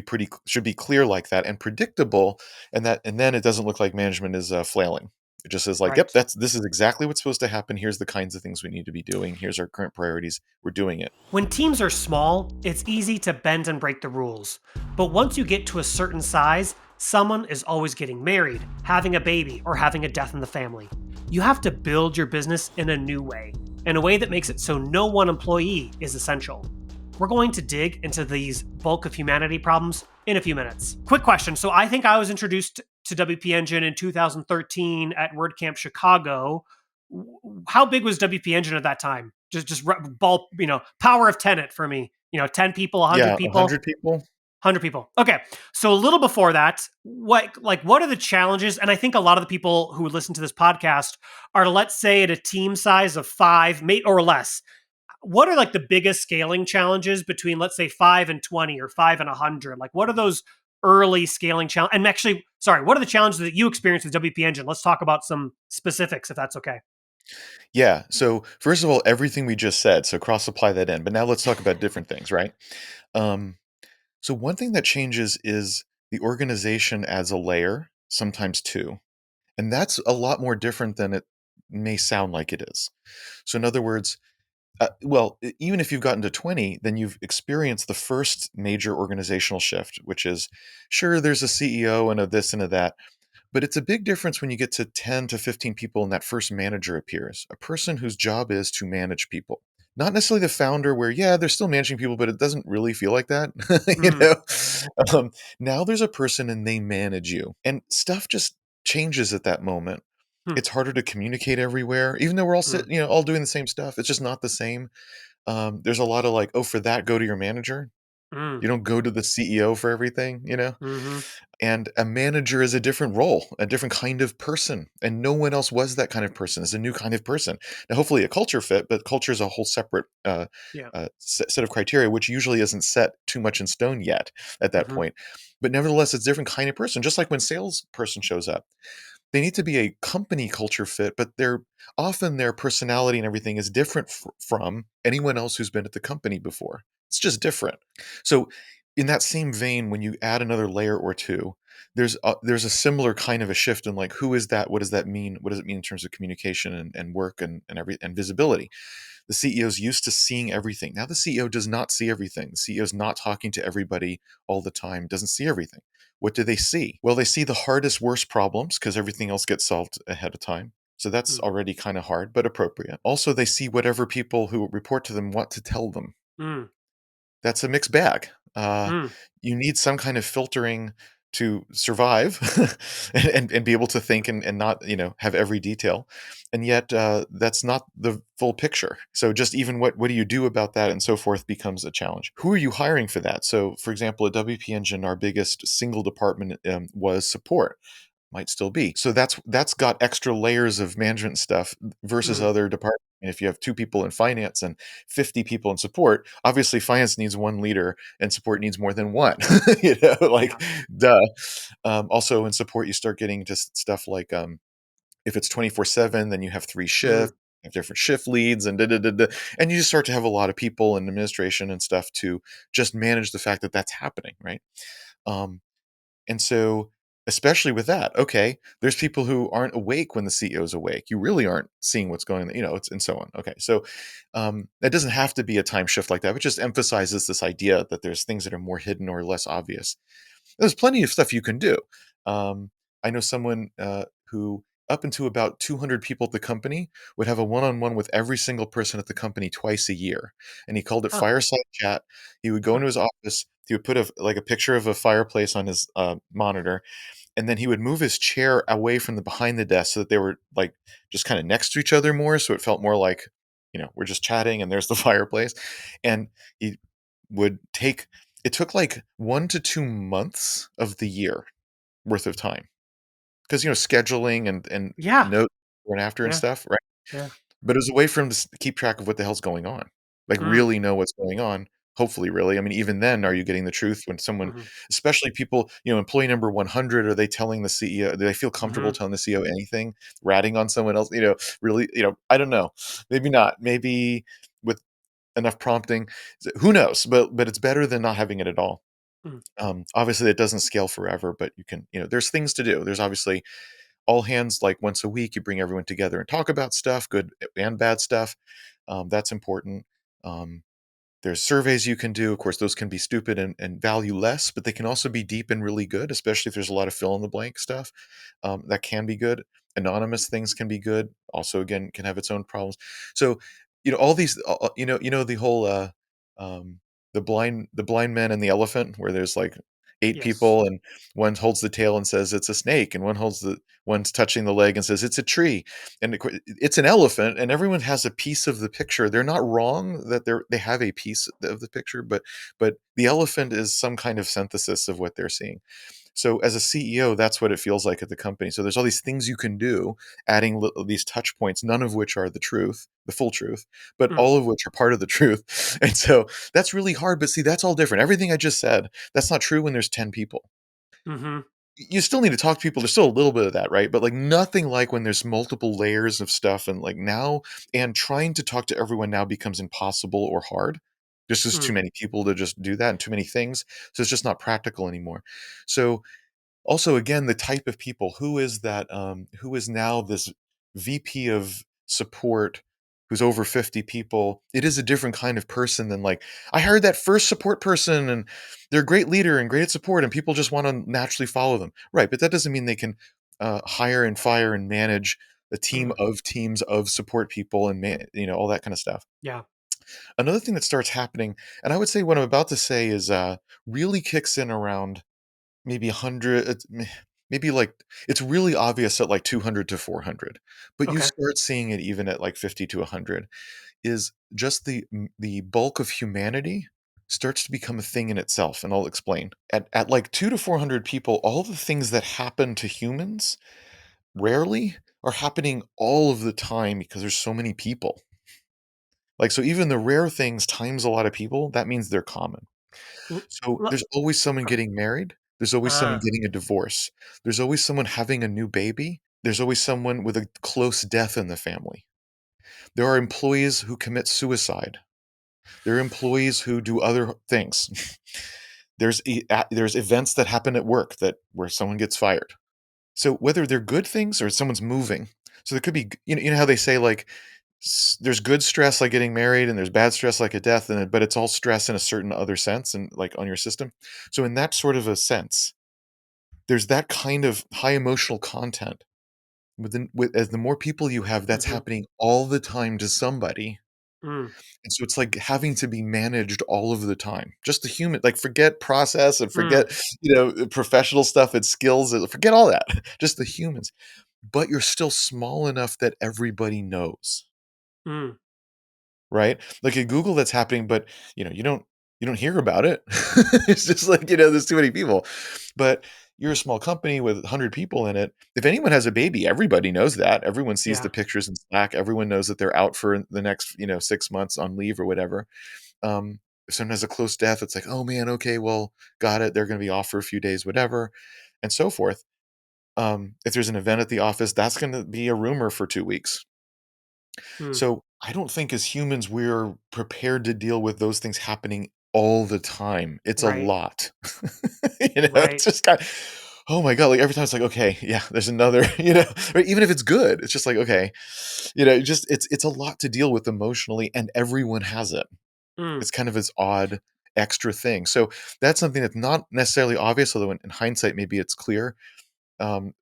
be clear like that and predictable, and then it doesn't look like management is flailing. It just says like, yep, Right. this is exactly what's supposed to happen. Here's the kinds of things we need to be doing. Here's our current priorities. We're doing it. When teams are small, it's easy to bend and break the rules. But once you get to a certain size, someone is always getting married, having a baby, or having a death in the family. You have to build your business in a new way, in a way that makes it so no one employee is essential. We're going to dig into these bulk of humanity problems in a few minutes. Quick question. So I think I was introduced to WP Engine in 2013 at WordCamp Chicago. How big was WP Engine at that time? Just ball, power of tenant for me. 10 people, 100 Yeah, people, 100 people. 100 people. Okay. So a little before that, what are the challenges? And I think a lot of the people who would listen to this podcast are, let's say, at a team size of 5 or less. What are like the biggest scaling challenges between, let's say, 5 and 20 or 5 and 100? Like, what are those early scaling challenges? And actually, sorry, what are the challenges that you experienced with WP Engine? Let's talk about some specifics, if that's okay. Yeah. So first of all, everything we just said. So cross apply that in. But now let's talk about different things, right? Um, so one thing that changes is the organization adds a layer, sometimes two, and that's a lot more different than it may sound like it is. So in other words, even if you've gotten to 20, then you've experienced the first major organizational shift, which is sure there's a CEO and a this and a that, but it's a big difference when you get to 10 to 15 people and that first manager appears, a person whose job is to manage people. Not necessarily the founder, where, yeah, they're still managing people, but it doesn't really feel like that. you Mm, know? Now there's a person and they manage you. And stuff just changes at that moment. mm, It's harder to communicate everywhere, even though we're all mm, all doing the same stuff. It's just not the same. There's a lot of like, oh, for that, go to your manager. mm, You don't go to the CEO for everything. mm-hmm. And a manager is a different role, a different kind of person, and no one else was that kind of person. It's a new kind of person. Now, hopefully, a culture fit, but culture is a whole separate Yeah. set of criteria, which usually isn't set too much in stone yet at that Mm-hmm. point. But nevertheless, it's a different kind of person. Just like when salesperson shows up, they need to be a company culture fit, but their personality and everything is different from anyone else who's been at the company before. It's just different. So, in that same vein, when you add another layer or two, there's a similar kind of a shift in like, who is that? What does that mean? What does it mean in terms of communication and work and visibility? The CEO is used to seeing everything. Now the CEO does not see everything. The CEO is not talking to everybody all the time, doesn't see everything. What do they see? Well, they see the hardest, worst problems because everything else gets solved ahead of time. So that's Mm, already kind of hard, but appropriate. Also, they see whatever people who report to them want to tell them. mm, That's a mixed bag. Uh, mm, you need some kind of filtering to survive and be able to think and not have every detail, and yet that's not the full picture. So just even what do you do about that and so forth becomes a challenge. Who are you hiring for that? So for example, at WP Engine, our biggest single department was support, might still be. So that's got extra layers of management stuff versus mm. other departments. And if you have 2 people in finance and 50 people in support, obviously finance needs one leader and support needs more than one. Like Yeah. duh. Also in support, you start getting to stuff like if it's 24/7, then you have 3 shifts, Mm, have different shift leads and da, da, da, da. And you just start to have a lot of people and administration and stuff to just manage the fact that that's happening, right? Um, and so, especially with that, okay, there's people who aren't awake when the CEO is awake. You really aren't seeing what's going on, it's and so on. Okay, so that doesn't have to be a time shift like that, but just emphasizes this idea that there's things that are more hidden or less obvious. There's plenty of stuff you can do. Um, I know someone who, up into about 200 people at the company, would have a one-on-one with every single person at the company twice a year, and he called it huh, fireside chat. He would go huh, into his office. He would put a picture of a fireplace on his monitor, and then he would move his chair away from the behind the desk so that they were like just kind of next to each other more, so it felt more like we're just chatting and there's the fireplace. And he would take it took like 1 to 2 months of the year worth of time because scheduling and yeah. note before and after and Yeah. stuff, right? Yeah. But it was a way for him to keep track of what the hell's going on, like Mm, really know what's going on. Hopefully, really. I mean, even then, are you getting the truth when someone, mm-hmm, especially people, employee number 100, are they telling the CEO? Do they feel comfortable mm-hmm, telling the CEO anything, ratting on someone else? Really, I don't know. Maybe not. Maybe with enough prompting. Who knows? But it's better than not having it at all. Mm. Obviously, it doesn't scale forever, but you can, there's things to do. There's obviously all hands like once a week. You bring everyone together and talk about stuff, good and bad stuff. That's important. Um, there's surveys you can do. Of course, those can be stupid and value less, but they can also be deep and really good, especially if there's a lot of fill in the blank stuff. That can be good. Anonymous things can be good. Also, again, can have its own problems. So, all these, the whole, um, the blind man and the elephant, where there's like eight Yes. people, and one holds the tail and says it's a snake, and one's touching the leg and says it's a tree, and it's an elephant, and everyone has a piece of the picture. They're not wrong that they have a piece of the picture, but the elephant is some kind of synthesis of what they're seeing. So as a CEO, that's what it feels like at the company. So there's all these things you can do, adding these touch points, none of which are the truth, the full truth, but Mm. all of which are part of the truth. And so that's really hard. But see, that's all different. Everything I just said, that's not true when there's 10 people. Hmm. You still need to talk to people. There's still a little bit of that, right? But like nothing like when there's multiple layers of stuff, and like now, and trying to talk to everyone now becomes impossible or hard. There's just too Mm. many people to just do that, and too many things. So it's just not practical anymore. So also, again, the type of people, who is now this VP of support who's over 50 people. It is a different kind of person than like, I hired that first support person and they're a great leader and great at support and people just want to naturally follow them. Right. But that doesn't mean they can hire and fire and manage a team Mm. of teams of support people and all that kind of stuff. Yeah. Another thing that starts happening, and I would say what I'm about to say is really kicks in around maybe 100, maybe like it's really obvious at like 200 to 400, but you Okay. start seeing it even at like 50 to 100, is just the bulk of humanity starts to become a thing in itself, and I'll explain. At like 2 to 400 people, all the things that happen to humans rarely are happening all of the time because there's so many people. Like, so even the rare things times a lot of people, that means they're common. L- So l- there's always someone getting married. There's always someone ah. getting a divorce. There's always someone having a new baby. There's always someone with a close death in the family. There are employees who commit suicide. There are employees who do other things. There's events that happen at work that where someone gets fired. So whether they're good things or someone's moving. So there could be, how they say like there's good stress like getting married and there's bad stress like a death, but it's all stress in a certain other sense and like on your system. So in that sort of a sense, there's that kind of high emotional content as the more people you have, that's Hmm. happening all the time to somebody. Mm. And so it's like having to be managed all of the time. Just the human, like forget process and Mm. forget, professional stuff and skills, forget all that. Just the humans. But you're still small enough that everybody knows. Mm. Right? Like at Google that's happening, but you don't hear about it. It's just like, there's too many people. But you're a small company with 100 people in it. If anyone has a baby, everybody knows that. Everyone sees the Yeah. pictures in Slack. Everyone knows that they're out for the next, 6 months on leave or whatever. If someone has a close death, it's like, oh man, okay, well, got it. They're going to be off for a few days, whatever, and so forth. If there's an event at the office, that's going to be a rumor for 2 weeks. Mm. So I don't think as humans we're prepared to deal with those things happening all the time. It's a Right. lot. Right. It's just kind of, oh my God, like every time it's like, okay, yeah, there's another, or even if it's good, it's just like, okay, just it's a lot to deal with emotionally, and everyone has it. Mm. It's kind of this odd extra thing. So that's something that's not necessarily obvious, although in hindsight, maybe it's clear. Um,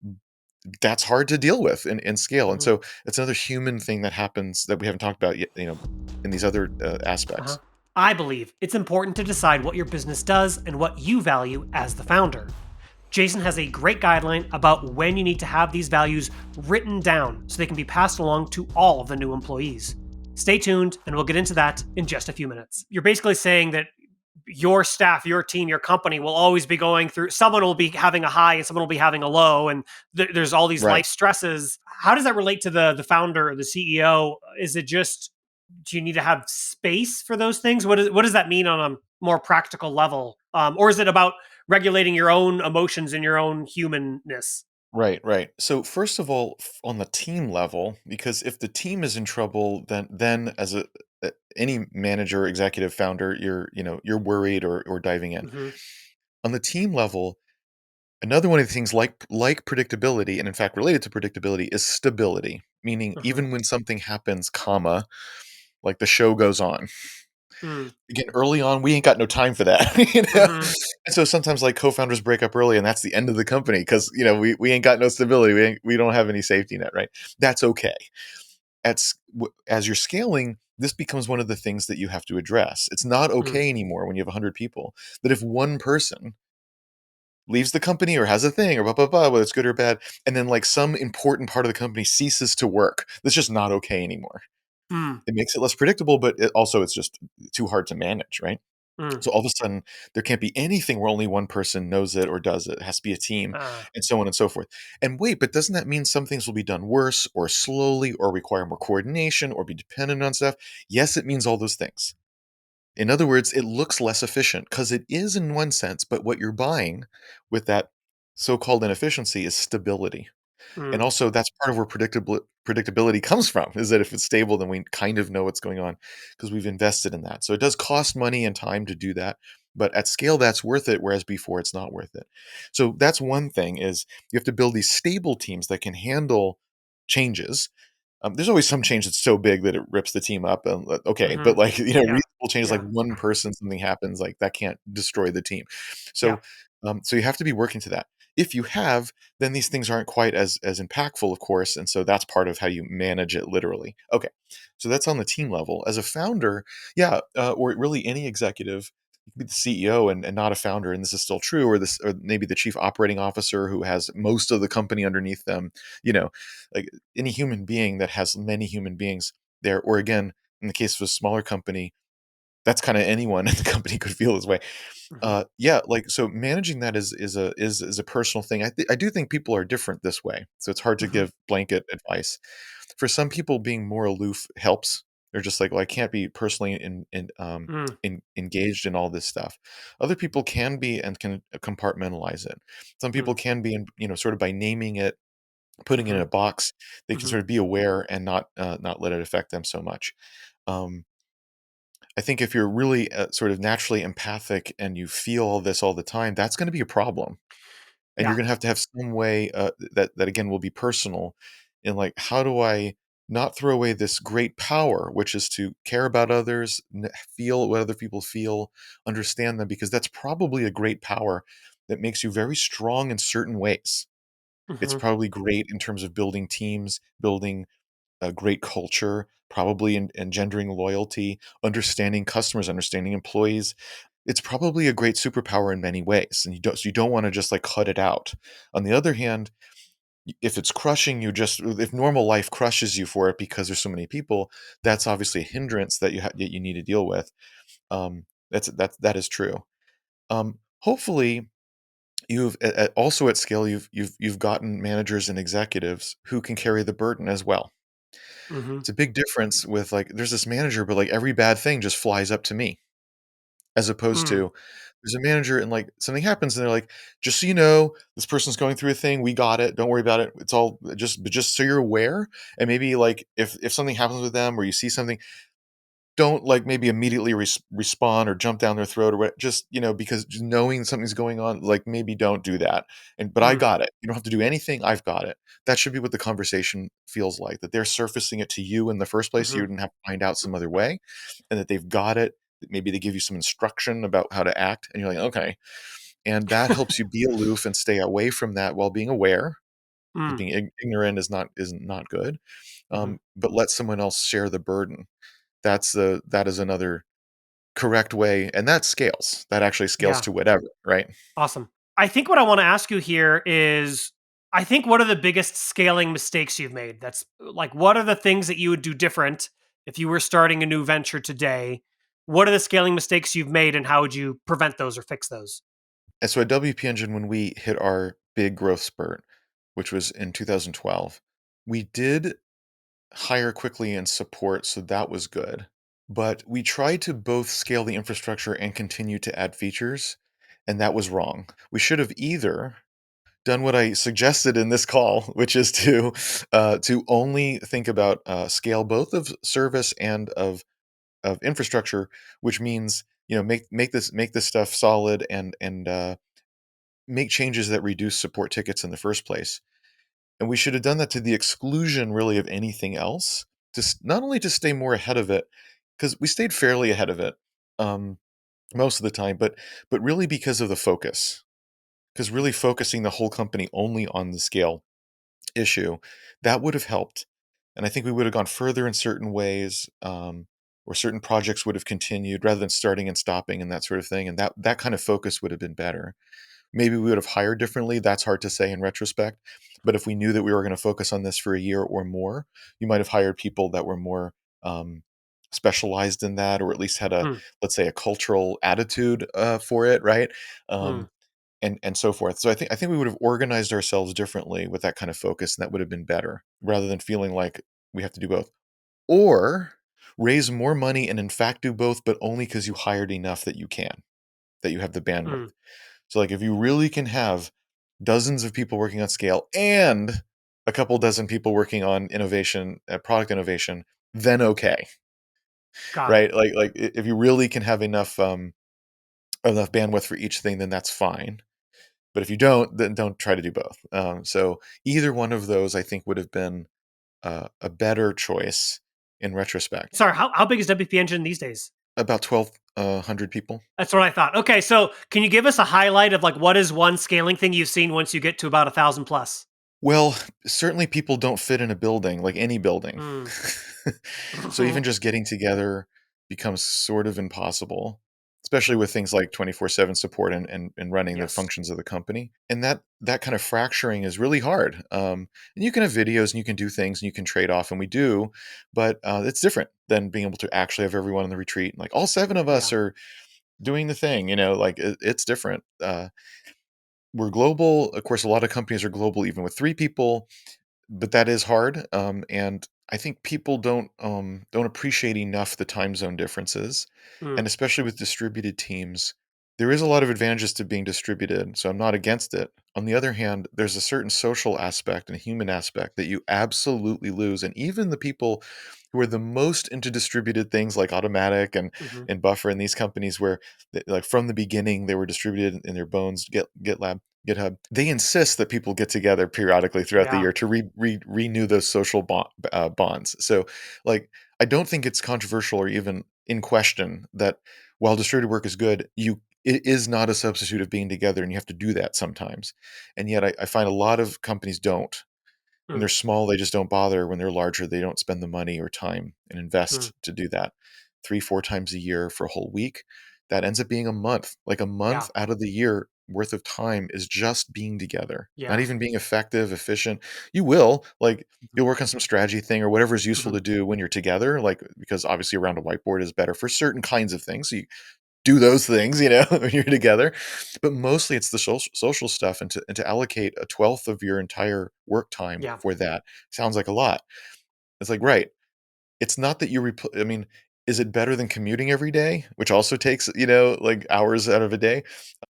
that's hard to deal with in scale. And Mhm. so it's another human thing that happens that we haven't talked about yet, in these other Uh-huh. aspects. I believe it's important to decide what your business does and what you value as the founder. Jason has a great guideline about when you need to have these values written down so they can be passed along to all of the new employees. Stay tuned, and we'll get into that in just a few minutes. You're basically saying that your staff, your team, your company will always be going through, someone will be having a high and someone will be having a low, and there's all these Right. life stresses. How does that relate to the founder or the CEO? Is it just, do you need to have space for those things? What does that mean on a more practical level? Or is it about regulating your own emotions and your own humanness? Right, right. So first of all, on the team level, because if the team is in trouble, then as any manager, executive, founder, you're worried or diving in. Hmm. On the team level, another one of the things like predictability, and in fact related to predictability, is stability. Meaning, Hmm. even when something happens, comma, like the show goes on. Mm. Again, early on, we ain't got no time for that, you know? Hmm. And so sometimes, like, co-founders break up early, and that's the end of the company because we ain't got no stability, we don't have any safety net, right? That's okay. As you're scaling, this becomes one of the things that you have to address. It's not Mm. okay anymore when you have 100 people, that if one person leaves the company or has a thing or blah, blah, blah, whether it's good or bad, and then, like, some important part of the company ceases to work, that's just not okay anymore. Mm. It makes it less predictable, but it's just too hard to manage, right? Mm. So all of a sudden, there can't be anything where only one person knows it or does it. It has to be a team, Ah. and so on and so forth. And wait, but doesn't that mean some things will be done worse or slowly or require more coordination or be dependent on stuff? Yes, it means all those things. In other words, it looks less efficient because it is in one sense, but what you're buying with that so-called inefficiency is stability. And Mm. also, that's part of where predictability comes from, is that if it's stable, then we kind of know what's going on because we've invested in that. So it does cost money and time to do that, but at scale, that's worth it, whereas before it's not worth it. So that's one thing, is you have to build these stable teams that can handle changes. There's always some change that's so big that it rips the team up, okay, Hmm. but, like, Yeah. reasonable changes, like Yeah. one person, something happens, like, that can't destroy the team. Yeah. So, so you have to be working to that. If you have, then these things aren't quite as impactful, of course, and so that's part of how you manage it literally. Okay, so that's on the team level. As a founder, yeah, or really any executive, you can be the CEO and not a founder, and this is still true, or maybe the chief operating officer who has most of the company underneath them. You know, like any human being that has many human beings there, or again, in the case of a smaller company, that's kind of anyone in the company could feel this way. Hmm. Yeah, like, so managing that is a personal thing. I do think people are different this way, so it's hard to Hmm. give blanket advice. For some people, being more aloof helps. They're just like, well, I can't be personally Mm. engaged in all this stuff. Other people can be and can compartmentalize it. Some Mm. people can be, sort of by naming it, putting it in Hmm. a box, they can Hmm. sort of be aware and not let it affect them so much. Um, I think if you're really sort of naturally empathic and you feel all this all the time, that's going to be a problem. And you're Yeah. going to have some way that again will be personal in, like, how do I not throw away this great power, which is to care about others, feel what other people feel, understand them, because that's probably a great power that makes you very strong in certain ways. It's Hmm. probably great in terms of building teams, building a great culture, probably engendering loyalty, understanding customers, understanding employees. It's probably a great superpower in many ways, and you don't want to just, like, cut it out. On the other hand, if it's crushing you, just if normal life crushes you for it because there's so many people, that's obviously a hindrance that you need to deal with. That is true. Hopefully, also at scale, you've gotten managers and executives who can carry the burden as well. Hmm. It's a big difference with, like, there's this manager, but, like, every bad thing just flies up to me, as opposed Mm. to there's a manager and, like, something happens and they're like, "Just so you know, this person's going through a thing, we got it, don't worry about it. It's all just so you're aware." And maybe, like, if something happens with them or you see something, don't, like, maybe immediately respond or jump down their throat or what, just, because just knowing something's going on, like, maybe don't do that. But I Mm. got it. You don't have to do anything. I've got it. That should be what the conversation feels like, that they're surfacing it to you in the first place, so you Hmm. didn't have to find out some other way, and that they've got it. That maybe they give you some instruction about how to act, and you're like, "Okay." And that helps you be aloof and stay away from that while being aware, because Mm. being ignorant is not good. Hmm. But let someone else share the burden. That is another correct way, and that scales. That actually scales Yeah. to whatever, right? Awesome. I think what I want to ask you here is, I think, what are the biggest scaling mistakes you've made? That's like, what are the things that you would do different if you were starting a new venture today? What are the scaling mistakes you've made, and how would you prevent those or fix those? And so at WP Engine, when we hit our big growth spurt, which was in 2012, we did hire quickly and support, so that was good. But we tried to both scale the infrastructure and continue to add features, and that was wrong. We should have either done what I suggested in this call, which is to only think about scale both of service and of infrastructure, which means make this stuff solid and make changes that reduce support tickets in the first place. And we should have done that to the exclusion, really, of anything else. Not only to stay more ahead of it, because we stayed fairly ahead of it um, most of the time, but really because of the focus. Because really focusing the whole company only on the scale issue, that would have helped. And I think we would have gone further in certain ways, or certain projects would have continued rather than starting and stopping and that sort of thing. And that kind of focus would have been better. Maybe we would have hired differently. That's hard to say in retrospect. But if we knew that we were going to focus on this for a year or more, you might have hired people that were more specialized in that, or at least had Mm, let's say, a cultural attitude for it, right? mm. Um, and so forth. So I think we would have organized ourselves differently with that kind of focus, and that would have been better, rather than feeling like we have to do both, or raise more money and in fact do both, but only because you hired enough that you have the bandwidth. Mm. So, like, if you really can have dozens of people working on scale and a couple dozen people working on innovation, product innovation, then okay, Got it. right? If you really can have enough bandwidth for each thing, then that's fine. But if you don't, then don't try to do both. So either one of those, I think, would have been a better choice in retrospect. Sorry, how big is WP Engine these days? About 1,200 people. That's what I thought. Okay, so can you give us a highlight of like what is one scaling thing you've seen once you get to about 1,000 plus? Well, certainly people don't fit in a building, like any building. Mm. So even just getting together becomes sort of impossible, especially with things like 24/7 support and running the Yes. functions of the company. And that kind of fracturing is really hard. And you can have videos and you can do things and you can trade off, and we do, but it's different than being able to actually have everyone in the retreat. Like all seven of us Yeah. are doing the thing, like it's different. We're global. Of course, a lot of companies are global, even with three people, but that is hard, and I think people don't appreciate enough the time zone differences, and Mm. especially with distributed teams, there is a lot of advantages to being distributed, so I'm not against it. On the other hand, there's a certain social aspect and a human aspect that you absolutely lose, and even the people who are the most into distributed things like Automatic Mhm. and Buffer and these companies where, like, from the beginning, they were distributed in their bones, GitLab, GitHub, they insist that people get together periodically throughout the Yeah. year to renew those social bonds. So, like, I don't think it's controversial or even in question that while distributed work is good, it is not a substitute of being together, and you have to do that sometimes. And yet, I find a lot of companies don't. When Mm. they're small, they just don't bother. When they're larger, they don't spend the money or time and Mm. invest to do that 3, 4 times a year for a whole week. That ends up being a month. Like, a Yeah. month out of the year worth of time is just being together, not Yeah. even being effective, efficient. You will, like, Mhm. you'll work on some strategy thing or whatever is useful Mhm. to do when you're together, like, because obviously around a whiteboard is better for certain kinds of things. So you do those things, when you're together. But mostly it's the social stuff, and to allocate a twelfth of your entire work time Yeah. for that sounds like a lot. It's like, right. It's not that I mean, is it better than commuting every day, which also takes, like, hours out of a day?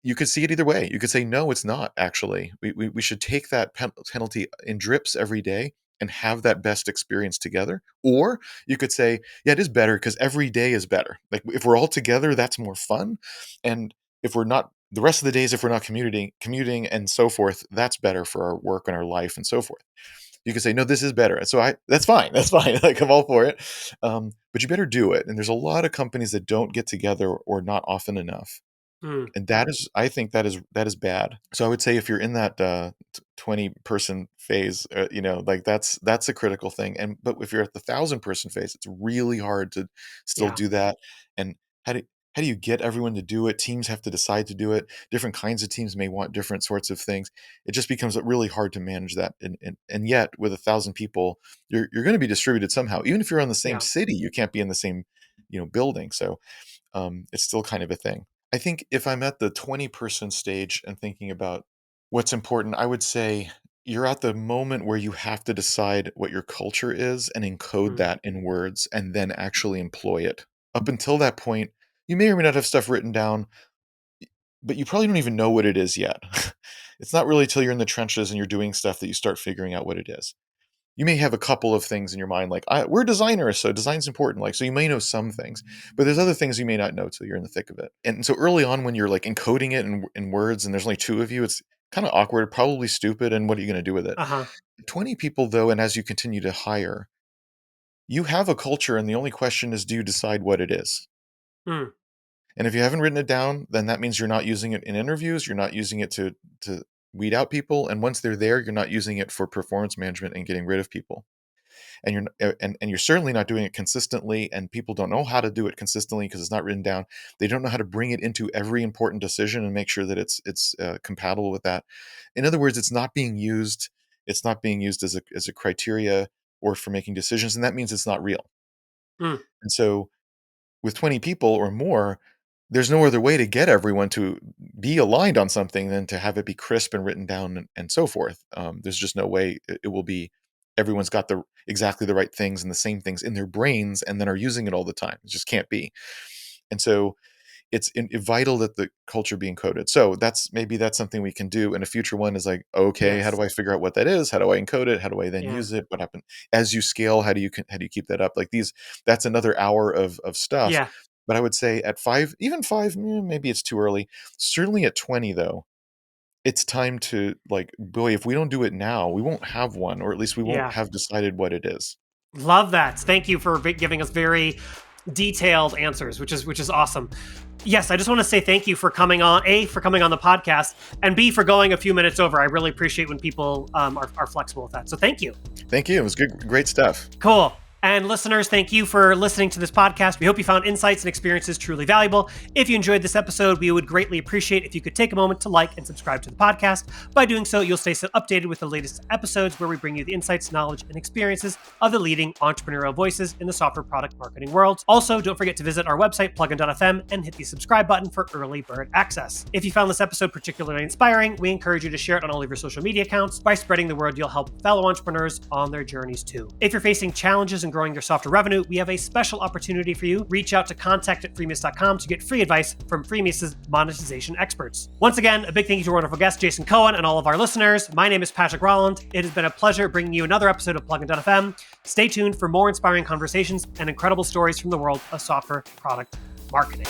You could see it either way. You could say, "No, it's not, actually. We should take that penalty in drips every day and have that best experience together." Or you could say, "Yeah, it is better because every day is better. Like, if we're all together, that's more fun, and if we're not the rest of the days, if we're not commuting and so forth, that's better for our work and our life and so forth." You can say, "No, this is better." So that's fine. That's fine. Like, I'm all for it. But you better do it. And there's a lot of companies that don't get together or not often enough. Mm. And I think that is bad. So I would say if you're in that 20-person phase, like, that's a critical thing. But if you're at the 1,000-person phase, it's really hard to still Yeah. do that. And how do how do you get everyone to do it? Teams have to decide to do it. Different kinds of teams may want different sorts of things. It just becomes really hard to manage that. And yet, with 1,000 people, you're going to be distributed somehow. Even if you're on the same Yeah. city, you can't be in the same building. So it's still kind of a thing. I think if I'm at the 20-person stage and thinking about what's important, I would say you're at the moment where you have to decide what your culture is and encode Mm. that in words and then actually employ it. Up until that point, you may or may not have stuff written down, but you probably don't even know what it is yet. It's not really till you're in the trenches and you're doing stuff that you start figuring out what it is. You may have a couple of things in your mind, like we're designers, so design's important. Like, so you may know some things, but there's other things you may not know till you're in the thick of it. And so early on, when you're like encoding it in words, and there's only two of you, it's kind of awkward, probably stupid. And what are you going to do with it? Uh huh. 20 people, though, and as you continue to hire, you have a culture, and the only question is, do you decide what it is? Mm, And if you haven't written it down, then that means you're not using it in interviews. You're not using it to weed out people. And once they're there, you're not using it for performance management and getting rid of people. And you're certainly not doing it consistently. And people don't know how to do it consistently because it's not written down. They don't know how to bring it into every important decision and make sure that it's compatible with that. In other words, it's not being used. It's not being used as a criteria or for making decisions, and that means it's not real. mm, And so with 20 people or more, there's no other way to get everyone to be aligned on something than to have it be crisp and written down and so forth. There's just no way it will be. Everyone's got exactly the right things and the same things in their brains and then are using it all the time. It just can't be. And so it's vital that the culture be encoded. So that's something we can do. And a future one is like, okay, how yes. do I figure out what that is? How do I encode it? How do I then Yeah. use it? What happens as you scale? How do you keep that up? Like that's another hour of stuff. Yeah. But I would say at five, even five, maybe it's too early. Certainly at 20 though, it's time to, like, boy, if we don't do it now, we won't have one, or at least we won't Yeah. have decided what it is. Love that. Thank you for giving us very detailed answers, which is awesome. Yes, I just want to say thank you for coming on. A, for coming on the podcast, and B, for going a few minutes over. I really appreciate when people are flexible with that. So thank you. Thank you. It was good, great stuff. Cool. And listeners, thank you for listening to this podcast. We hope you found insights and experiences truly valuable. If you enjoyed this episode, we would greatly appreciate if you could take a moment to like and subscribe to the podcast. By doing so, you'll stay updated with the latest episodes where we bring you the insights, knowledge, and experiences of the leading entrepreneurial voices in the software product marketing world. Also, don't forget to visit our website, plugin.fm, and hit the subscribe button for early bird access. If you found this episode particularly inspiring, we encourage you to share it on all of your social media accounts. By spreading the word, you'll help fellow entrepreneurs on their journeys too. If you're facing challenges in growing your software revenue, we have a special opportunity for you. Reach out to contact@freemius.com to get free advice from Freemius' monetization experts. Once again, a big thank you to our wonderful guest, Jason Cohen, and all of our listeners. My name is Patrick Rolland. It has been a pleasure bringing you another episode of Plugin.fm. Stay tuned for more inspiring conversations and incredible stories from the world of software product marketing.